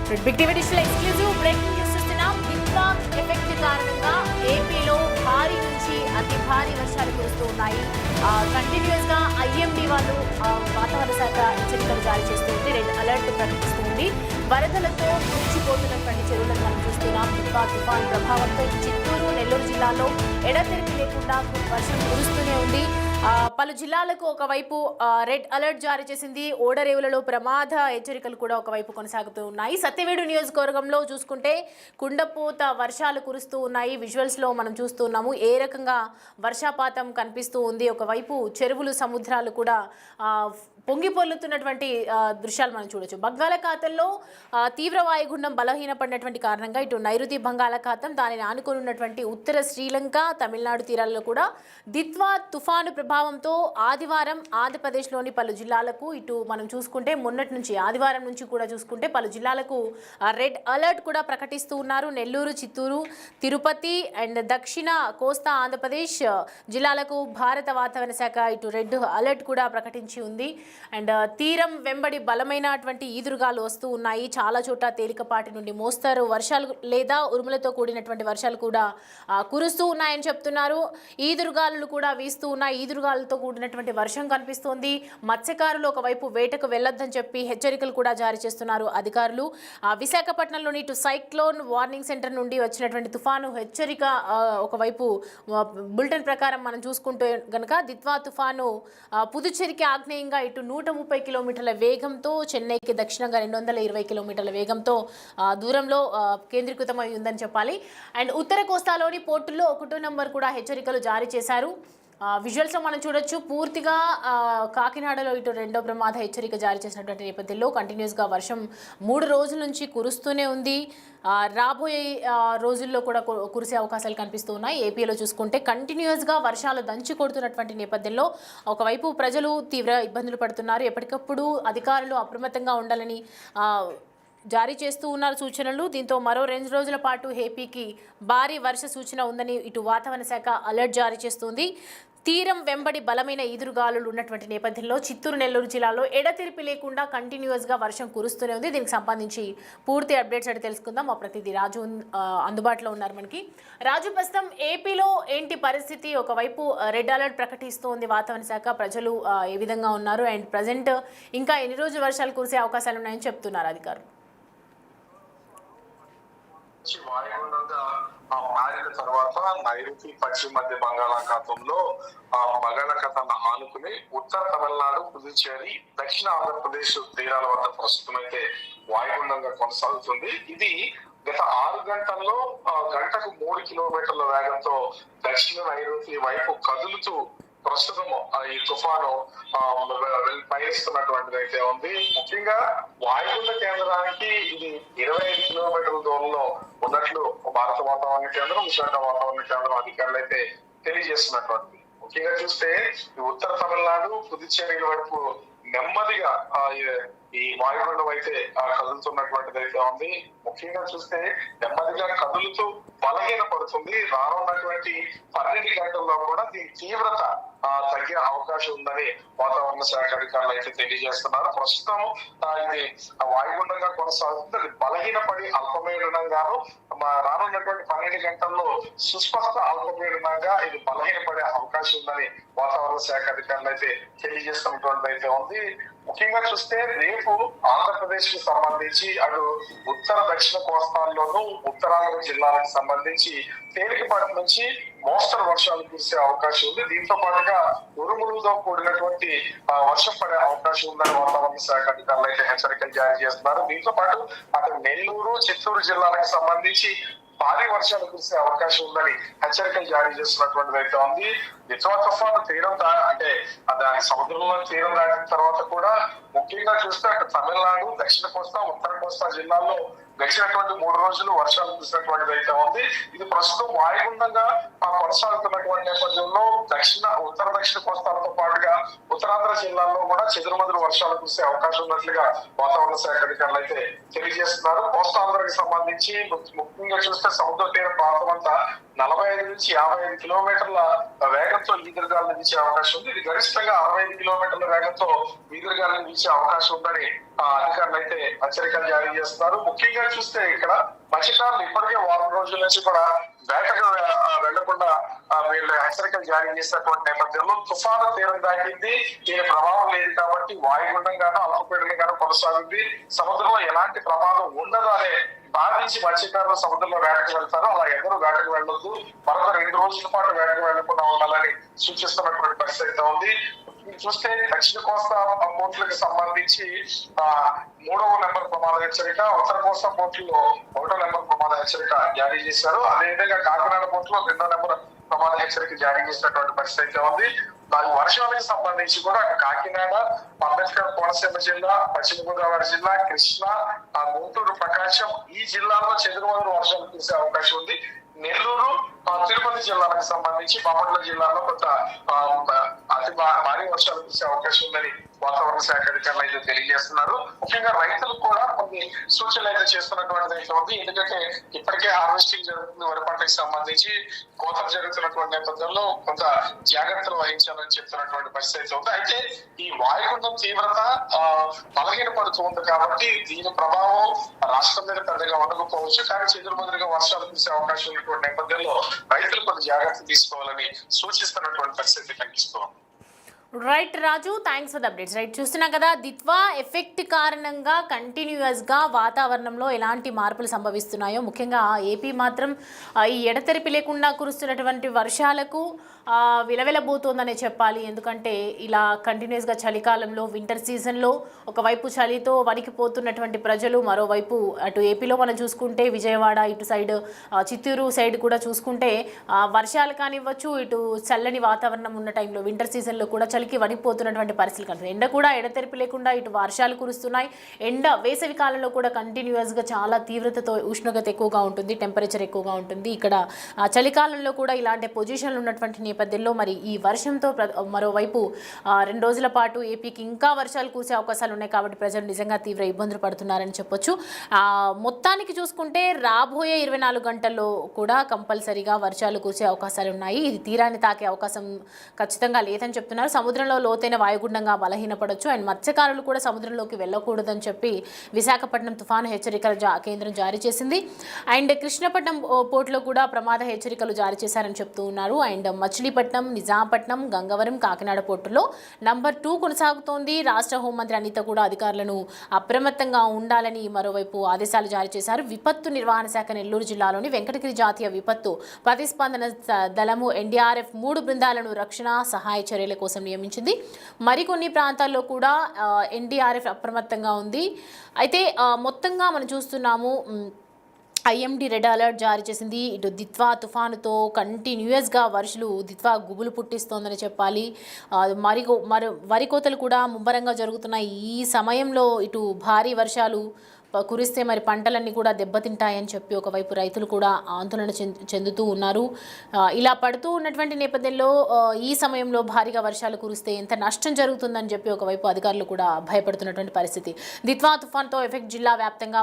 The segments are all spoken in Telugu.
Big TV digital exclusive breaking news చూస్తున్నాం. దిత్వాక్ ఎఫెక్ట్ కారణంగా ఏపీలో భారీ నుంచి అతి భారీ వర్షాలు కురుస్తూ ఉన్నాయి. కంటిన్యూస్ గా ఐఎండీ వాళ్ళు వాతావరణ శాఖ హెచ్చరికలు జారీ చేస్తుంది, రెడ్ అలర్ట్ ప్రకటిస్తుంది. వరదలతో మురిచిపోతున్నటువంటి చెరువులను మనం చూస్తున్నాం. దిత్వాక్ తుఫాన్ ప్రభావంతో చిత్తూరు, నెల్లూరు జిల్లాలో ఎడతెరిపి లేకుండా వర్షం కురుస్తూనే ఉంది. పలు జిల్లాలకు ఒకవైపు రెడ్ అలర్ట్ జారీ చేసింది. ఓడరేవులలో ప్రమాద హెచ్చరికలు కూడా ఒకవైపు కొనసాగుతూ ఉన్నాయి. సత్యవేడు నియోజకవర్గంలో చూసుకుంటే కుండపోత వర్షాలు కురుస్తూ ఉన్నాయి. విజువల్స్లో మనం చూస్తున్నాము ఏ రకంగా వర్షాపాతం కనిపిస్తూ ఉంది. ఒకవైపు చెరువులు, సముద్రాలు కూడా పొంగి పొర్లుతున్నటువంటి దృశ్యాలు మనం చూడొచ్చు. బంగాళాఖాతంలో తీవ్ర వాయుగుండం బలహీనపడినటువంటి కారణంగా ఇటు నైరుతి బంగాళాఖాతం, దానిని ఆనుకొని ఉన్నటువంటి ఉత్తర శ్రీలంక, తమిళనాడు తీరాల్లో కూడా దిత్వా తుఫాను ప్రభావంతో ఆదివారం ఆంధ్రప్రదేశ్లోని పలు జిల్లాలకు, ఇటు మనం చూసుకుంటే మొన్నటి నుంచి ఆదివారం నుంచి కూడా చూసుకుంటే పలు జిల్లాలకు రెడ్ అలర్ట్ కూడా ప్రకటిస్తూ ఉన్నారు. నెల్లూరు, చిత్తూరు, తిరుపతి అండ్ దక్షిణ కోస్తా ఆంధ్రప్రదేశ్ జిల్లాలకు భారత వాతావరణ శాఖ ఇటు రెడ్ అలర్ట్ కూడా ప్రకటించి ఉంది. అండ్ తీరం వెంబడి బలమైనటువంటి ఈదురుగాలు వస్తూ ఉన్నాయి. చాలా చోట్ల తేలికపాటి నుండి మోస్తారు వర్షాలు లేదా ఉరుములతో కూడినటువంటి వర్షాలు కూడా కురుస్తూ ఉన్నాయని చెప్తున్నారు. ఈదురుగాలు కూడా వీస్తూ ఉన్నాయి. ఈదురుగాలతో కూడినటువంటి వర్షం కనిపిస్తోంది. మత్స్యకారులు ఒకవైపు వేటకు వెళ్లొద్దని చెప్పి హెచ్చరికలు కూడా జారీ చేస్తున్నారు అధికారులు. విశాఖపట్నంలోని ఇటు సైక్లోన్ వార్నింగ్ సెంటర్ నుండి వచ్చినటువంటి తుఫాను హెచ్చరిక ఒకవైపు బులెటిన్ ప్రకారం మనం చూసుకుంటే గనక దిత్వా తుఫాను పుదుచ్చేరికి ఆగ్నేయంగా ఇటు 130 కిలోమీటర్ల వేగంతో, చెన్నైకి దక్షిణంగా 220 కిలోమీటర్ల వేగంతో దూరంలో కేంద్రీకృతమై ఉందని చెప్పాలి. అండ్ ఉత్తర కోస్తాలోని పోర్టుల్లో 1వ నంబర్ కూడా హెచ్చరికలు జారీ చేశారు. విజువల్స్లో మనం చూడొచ్చు. పూర్తిగా కాకినాడలో ఇటు 2వ ప్రమాద హెచ్చరిక జారీ చేసినటువంటి నేపథ్యంలో కంటిన్యూస్గా వర్షం 3 రోజుల నుంచి కురుస్తూనే ఉంది. రాబోయే రోజుల్లో కూడా కురిసే అవకాశాలు కనిపిస్తూ ఉన్నాయి. ఏపీలో చూసుకుంటే కంటిన్యూస్గా వర్షాలు దంచి కొడుతున్నటువంటి నేపథ్యంలో ఒకవైపు ప్రజలు తీవ్ర ఇబ్బందులు పడుతున్నారు. ఎప్పటికప్పుడు అధికారులు అప్రమత్తంగా ఉండాలని జారీ చేస్తూ ఉన్నారు సూచనలు. దీంతో మరో 2 రోజుల పాటు ఏపీకి భారీ వర్ష సూచన ఉందని ఇటు వాతావరణ శాఖ అలర్ట్ జారీ చేస్తుంది. తీరం వెంబడి బలమైన ఈదురుగాలులు ఉన్నటువంటి నేపథ్యంలో చిత్తూరు, నెల్లూరు జిల్లాలో ఎడతెరిపి లేకుండా కంటిన్యూస్గా వర్షం కురుస్తూనే ఉంది. దీనికి సంబంధించి పూర్తి అప్డేట్స్ అయితే తెలుసుకుందాం. మా ప్రతినిధి రాజు అందుబాటులో ఉన్నారు మనకి. రాజు, ప్రస్తుతం ఏపీలో ఏంటి పరిస్థితి? ఒకవైపు రెడ్ అలర్ట్ ప్రకటిస్తోంది వాతావరణ శాఖ. ప్రజలు ఏ విధంగా ఉన్నారు? అండ్ ప్రజెంట్ ఇంకా ఎన్ని రోజులు వర్షాలు కురిసే అవకాశాలు ఉన్నాయని చెప్తున్నారు అధికారులు? వాయుగుండంగా మారిన తర్వాత నైరుతి పశ్చిమ మధ్య బంగాళాఖాతంలో బంగాళాఖాతాన్ని ఆనుకుని ఉత్తర తమిళనాడు, పుదుచ్చేరి, దక్షిణ ఆంధ్రప్రదేశ్ తీరాల వద్ద ప్రస్తుతం అయితే వాయుగుండంగా కొనసాగుతుంది. ఇది గత 6 గంటల్లో గంటకు 3 కిలోమీటర్ల వేగంతో దక్షిణ నైరుతి వైపు కదులుతూ ప్రస్తుతం ఈ తుఫాను పయనిస్తున్నటువంటిది అయితే ఉంది. ముఖ్యంగా వాయుగుండ కేంద్రానికి ఇది 25 కిలోమీటర్ల దూరంలో ఉన్నట్లు భారత వాతావరణ కేంద్రం, విశాఖ వాతావరణ కేంద్రం అధికారులు అయితే తెలియజేస్తున్నటువంటిది. ముఖ్యంగా చూస్తే ఈ ఉత్తర తమిళనాడు, పుదుచ్చేరి వైపు నెమ్మదిగా ఈ వాయుగుండం అయితే కదులుతున్నటువంటిది అయితే ఉంది. ముఖ్యంగా చూస్తే నెమ్మదిగా కదులుతూ బలహీన పడుతుంది. రానున్నటువంటి 12 గంటల్లో కూడా దీని తీవ్రత తగ్గే అవకాశం ఉందని వాతావరణ శాఖ అధికారులు అయితే తెలియజేస్తున్నారు. ప్రస్తుతం ఇది వాయుగుండంగా కొనసాగుతుంది. అది బలహీనపడి అల్పపీడనంగాను రానున్నటువంటి 12 గంటల్లో సుస్పష్ట అల్పపీడనంగా ఇది బలహీనపడే అవకాశం ఉందని వాతావరణ శాఖ అధికారులు అయితే తెలియజేస్తున్నటువంటి అయితే ఉంది. ముఖ్యంగా చూస్తే రేపు ఆంధ్రప్రదేశ్ కు సంబంధించి అటు ఉత్తర దక్షిణ కోస్తాల్లోనూ ఉత్తరాంధ్ర జిల్లాలకు సంబంధించి తేలికపాటి నుంచి మోస్తరు వర్షాలు కురిసే అవకాశం ఉంది. దీంతో పాటుగా ఉరుములతో కూడినటువంటి వర్షం పడే అవకాశం ఉందని వాతావరణ శాఖ అధికారులు అయితే హెచ్చరికలు జారీ చేస్తున్నారు. దీంతో పాటు అటు నెల్లూరు, చిత్తూరు జిల్లాలకు సంబంధించి భారీ వర్షాలు కురిసే అవకాశం ఉందని హెచ్చరికలు జారీ చేస్తున్నటువంటిది అయితే ఉంది. దిత్వా తుఫాను తీరం అంటే దాని సముద్రంలో తీరం దాటిన తర్వాత కూడా ముఖ్యంగా చూస్తే అటు తమిళనాడు, దక్షిణ కోస్తా, ఉత్తర కోస్తా జిల్లాల్లో గడిచినటువంటి 3 రోజులు వర్షాలు కురిసినటువంటిది అయితే ఉంది. ఇది ప్రస్తుతం వాయుగుండంగా కొనసాగుతున్నటువంటి నేపథ్యంలో ఉత్తర దక్షిణ కోస్తాలతో పాటుగా ఉత్తరాంధ్ర జిల్లాల్లో కూడా చెదురుమదురు వర్షాలు కురిసే అవకాశం ఉన్నట్లుగా వాతావరణ శాఖ అధికారులు అయితే తెలియజేస్తున్నారు. కోస్తాంధ్రకి సంబంధించి ముఖ్యంగా చూస్తే సముద్ర తీర ప్రాంతం అంతా 45 నుంచి 55 కిలోమీటర్ల వేగం వేగంతో ఈదురుగాలను వీచే అవకాశం ఉంది. ఇది గరిష్టంగా 65 కిలోమీటర్ల వేగంతో ఈదురుగాలను వీచే అవకాశం ఉందని అధికారులు అయితే హెచ్చరికలు జారీ చేస్తున్నారు. ముఖ్యంగా చూస్తే ఇక్కడ మత్స్యకారులు ఇప్పటికే వారం రోజుల నుంచి కూడా వేటకు వెళ్లకుండా వీళ్ళు హెచ్చరికలు జారీ చేసినటువంటి నేపథ్యంలో తుఫాను తీరం దాటింది. దీని ప్రభావం లేదు కాబట్టి వాయుగుండంగానూ అల్పపీడనంగానూ కొనసాగుంది. సముద్రంలో ఎలాంటి ప్రమాదం ఉండదు అనే భావించి మత్స్యకారులు సముద్రంలో వేటకు వెళ్తారు. అలా ఎవరు వేటకు వెళ్ళొద్దు, మరొక 2 రోజుల పాటు వేటకు వెళ్లకుండా ఉండాలని సూచిస్తున్నటువంటి పరిస్థితి ఉంది. చూస్తే దక్షిణ కోస్తా పోర్టులకు సంబంధించి 3వ నెంబర్ ప్రమాద హెచ్చరిక, ఉత్తర కోస్తా పోర్టులో 1వ నెంబర్ ప్రమాద హెచ్చరిక జారీ చేశారు. అదేవిధంగా కాకినాడ పోర్టులో 2వ నెంబర్ ప్రమాద హెచ్చరిక జారీ చేసినటువంటి పరిస్థితి ఉంది. వర్షాలకు సంబంధించి కూడా కాకినాడ, అంబేద్కర్ కోనసీమ జిల్లా, పశ్చిమ గోదావరి జిల్లా, కృష్ణా, గుంటూరు, ప్రకాశం ఈ జిల్లాల్లో చెదురుమదురు వర్షాలు కురిసే అవకాశం ఉంది. నెల్లూరు, తిరుపతి జిల్లాలకు సంబంధించి బాపట్ల జిల్లాలో కొంత అతి భారీ వర్షాలు కురిసే అవకాశం ఉందని వాతావరణ శాఖ అధికారులు అయితే తెలియజేస్తున్నారు. ముఖ్యంగా రైతులకు కూడా కొన్ని సూచనలు అయితే చేస్తున్నటువంటి అయితే ఉంది. ఎందుకంటే ఇప్పటికే హార్వెస్టింగ్ జరుగుతుంది, వరి పంటకు సంబంధించి కోతలు జరుగుతున్నటువంటి నేపథ్యంలో కొంత జాగ్రత్తలు వహించాలని చెప్తున్నటువంటి పరిస్థితి ఉంది. అయితే ఈ వాయుగుండం తీవ్రత బలహీనపడుతూ ఉంది కాబట్టి దీని ప్రభావం రాష్ట్రం మీద పెద్దగా ఉండకపోవచ్చు. కానీ చెదురుమదురుగా వర్షాలు కురిసే అవకాశం ఉన్నటువంటి నేపథ్యంలో రైతులు కొన్ని జాగ్రత్తలు తీసుకోవాలని సూచిస్తున్నటువంటి పరిస్థితి కనిపిస్తోంది. Right Raju, thanks for the updates. Right, చూస్తున్నాం కదా, దిత్వా ఎఫెక్ట్ కారణంగా కంటిన్యూస్గా వాతావరణంలో ఎలాంటి మార్పులు సంభవిస్తున్నాయో, ముఖ్యంగా ఏపీ మాత్రం ఈ ఎడతెరిపి లేకుండా కురుస్తున్నటువంటి వర్షాలకు విలవెలబోతోందనే చెప్పాలి. ఎందుకంటే ఇలా కంటిన్యూస్గా చలికాలంలో వింటర్ సీజన్లో ఒకవైపు చలితో వణికిపోతున్నటువంటి ప్రజలు, మరోవైపు అటు ఏపీలో మనం చూసుకుంటే విజయవాడ, ఇటు సైడ్ చిత్తూరు సైడ్ కూడా చూసుకుంటే వర్షాలు కానివ్వచ్చు, ఇటు చల్లని వాతావరణం ఉన్న టైంలో వింటర్ సీజన్లో కూడా చలికి వణికిపోతున్నటువంటి పరిస్థితులు కనిపిస్తాయి. ఎండ కూడా ఎడతెరిపి లేకుండా ఇటు వర్షాలు కురుస్తున్నాయి. వేసవి కాలంలో కూడా కంటిన్యూస్గా చాలా తీవ్రతతో ఉష్ణోగ్రత ఎక్కువగా ఉంటుంది, టెంపరేచర్ ఎక్కువగా ఉంటుంది. ఇక్కడ చలికాలంలో కూడా ఇలాంటి పొజిషన్లు ఉన్నటువంటి నేపథ్యంలో మరి ఈ వర్షంతో మరోవైపు 2 రోజుల పాటు ఏపీకి ఇంకా వర్షాలు కురిసే అవకాశాలు ఉన్నాయి. కాబట్టి ప్రజలు నిజంగా తీవ్ర ఇబ్బందులు పడుతున్నారని చెప్పొచ్చు. మొత్తానికి చూసుకుంటే రాబోయే 24 గంటల్లో కూడా కంపల్సరీగా వర్షాలు కురిసే అవకాశాలు ఉన్నాయి. ఇది తీరాన్ని తాకే అవకాశం ఖచ్చితంగా లేదని చెప్తున్నారు. సముద్రంలో లోతైన వాయుగుండంగా బలహీనపడవచ్చు. అండ్ మత్స్యకారులు కూడా సముద్రంలోకి వెళ్ళకూడదని చెప్పి విశాఖపట్నం తుఫాను హెచ్చరికలు కేంద్రం జారీ చేసింది. అండ్ కృష్ణపట్నం పోర్టులో కూడా ప్రమాద హెచ్చరికలు జారీ చేశారని చెప్తూ ఉన్నారు. అండ్ మచిలీపట్నం, నిజాంపట్నం, గంగవరం, కాకినాడ పోర్టులో నంబర్ 2 కొనసాగుతోంది. రాష్ట్ర హోంమంత్రి అనిత కూడా అధికారులను అప్రమత్తంగా ఉండాలని మరోవైపు ఆదేశాలు జారీ చేశారు. విపత్తు నిర్వహణ శాఖ నెల్లూరు జిల్లాలోని వెంకటగిరి జాతీయ విపత్తు ప్రతిస్పందన దళము NDRF 3 బృందాలను రక్షణ సహాయ చర్యల కోసం నియమించింది. మరికొన్ని ప్రాంతాల్లో కూడా NDRF అప్రమత్తంగా ఉంది. అయితే మొత్తంగా మనం చూస్తున్నాము, IMD రెడ్ అలర్ట్ జారీ చేసింది. ఇటు దిత్వా తుఫానుతో కంటిన్యూస్గా వర్షాలు దిత్వా గుబులు పుట్టిస్తోందని చెప్పాలి. వరి కోతలు కూడా ముమ్మరంగా జరుగుతున్నాయి. ఈ సమయంలో ఇటు భారీ వర్షాలు కురిస్తే మరి పంటలన్నీ కూడా దెబ్బతింటాయని చెప్పి ఒకవైపు రైతులు కూడా ఆందోళన చెందుతూ ఉన్నారు. ఇలా పడుతూ ఉన్నటువంటి నేపథ్యంలో ఈ సమయంలో భారీగా వర్షాలు కురిస్తే ఎంత నష్టం జరుగుతుందని చెప్పి ఒకవైపు అధికారులు కూడా భయపడుతున్నటువంటి పరిస్థితి. దిత్వా తుఫాన్తో ఎఫెక్ట్ జిల్లా వ్యాప్తంగా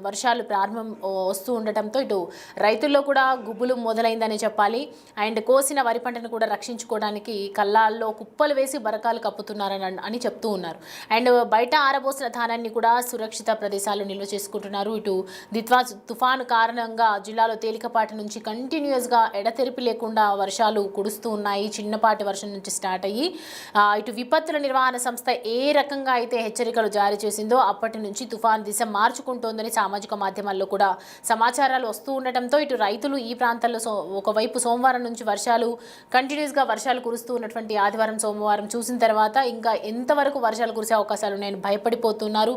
వర్షాలు ప్రారంభం వస్తూ ఉండటంతో ఇటు రైతుల్లో కూడా గుబులు మొదలైందని చెప్పాలి. అండ్ కోసిన వరి పంటను కూడా రక్షించుకోవడానికి కల్లాల్లో కుప్పలు వేసి బరకాలు కప్పుతున్నారని చెప్తూ ఉన్నారు. అండ్ బయట ఆరబోసిన ధాన్యాన్ని కూడా సురక్షిత ప్రదేశాలు నిల్వ చేసుకుంటున్నారు. ఇటు దిత్వా తుఫాను కారణంగా జిల్లాలో తేలికపాటి నుంచి కంటిన్యూస్గా ఎడతెరిపి లేకుండా వర్షాలు కురుస్తూ ఉన్నాయి. చిన్నపాటి వర్షం నుంచి స్టార్ట్ అయ్యి ఇటు విపత్తుల నిర్వహణ సంస్థ ఏ రకంగా అయితే హెచ్చరికలు జారీ చేసిందో అప్పటి నుంచి తుఫాను దిశ మార్చుకుంటోందని సామాజిక మాధ్యమాల్లో కూడా సమాచారాలు వస్తూ ఉండటంతో ఇటు రైతులు ఈ ప్రాంతాల్లో ఒకవైపు సోమవారం నుంచి కంటిన్యూస్గా వర్షాలు కురుస్తూ ఉన్నటువంటి ఆదివారం, సోమవారం చూసిన తర్వాత ఇంకా ఎంతవరకు వర్షాలు కురిసే అవకాశాలు ఉన్నాయని భయపడిపోతున్నారు.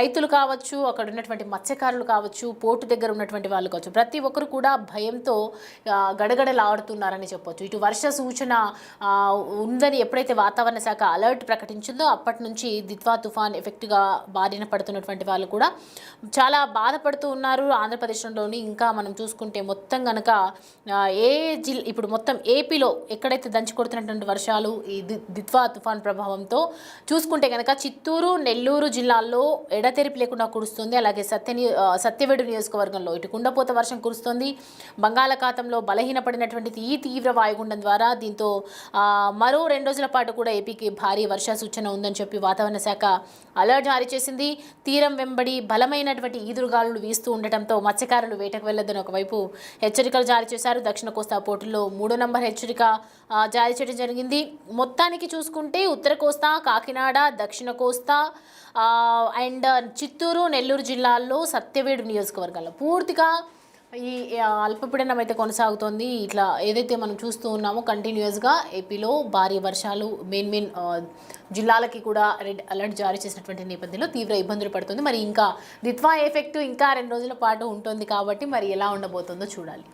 రైతులు కావచ్చు, అక్కడ ఉన్నటువంటి మత్స్యకారులు కావచ్చు, పోర్టు దగ్గర ఉన్నటువంటి వాళ్ళు కావచ్చు, ప్రతి ఒక్కరు కూడా భయంతో గడగడలాడుతున్నారని చెప్పొచ్చు. ఇటు వర్ష సూచన ఉందని ఎప్పుడైతే వాతావరణ శాఖ అలర్ట్ ప్రకటించిందో అప్పటి నుంచి దిత్వా తుఫాన్ ఎఫెక్ట్గా బారిన పడుతున్నటువంటి వాళ్ళు కూడా చాలా బాధపడుతూ ఉన్నారు. ఆంధ్రప్రదేశ్లోని ఇంకా మనం చూసుకుంటే మొత్తం కనుక ఇప్పుడు మొత్తం ఏపీలో ఎక్కడైతే దంచి కొడుతున్నటువంటి వర్షాలు ఈ దిత్వా తుఫాన్ ప్రభావంతో చూసుకుంటే కనుక చిత్తూరు, నెల్లూరు జిల్లాల్లో ఎడతెరిపి లేకుండా ఆగకుండా కురుస్తుంది. అలాగే సత్యవేడు నియోజకవర్గంలో ఇటు కుండపోత వర్షం కురుస్తుంది. బంగాళాఖాతంలో బలహీనపడినటువంటి ఈ తీవ్ర వాయుగుండం ద్వారా దీంతో మరో 2 రోజుల పాటు కూడా ఏపీకి భారీ వర్ష సూచన ఉందని చెప్పి వాతావరణ శాఖ అలర్ట్ జారీ చేసింది. తీరం వెంబడి బలమైనటువంటి ఈదురుగాలులు వీస్తూ ఉండటంతో మత్స్యకారులు వేటకు వెళ్లొద్దని ఒకవైపు హెచ్చరికలు జారీ చేశారు. దక్షిణ కోస్తా పోర్టుల్లో 3వ నంబర్ హెచ్చరిక జారీ చేయడం జరిగింది. మొత్తానికి చూసుకుంటే ఉత్తర కోస్తా, కాకినాడ, దక్షిణ కోస్తా అండ్ చిత్తూరు, నెల్లూరు జిల్లాల్లో సత్యవేడు నియోజకవర్గాల్లో పూర్తిగా ఈ అల్పపీడనం అయితే కొనసాగుతోంది. ఇట్లా ఏదైతే మనం చూస్తూ ఉన్నామో కంటిన్యూస్గా ఏపీలో భారీ వర్షాలు మెయిన్ జిల్లాలకి కూడా రెడ్ అలర్ట్ జారీ చేసినటువంటి నేపథ్యంలో తీవ్ర ఇబ్బందులు పడుతుంది. మరి ఇంకా దిత్వా ఎఫెక్ట్ ఇంకా 2 రోజుల పాటు ఉంటుంది కాబట్టి మరి ఎలా ఉండబోతుందో చూడాలి.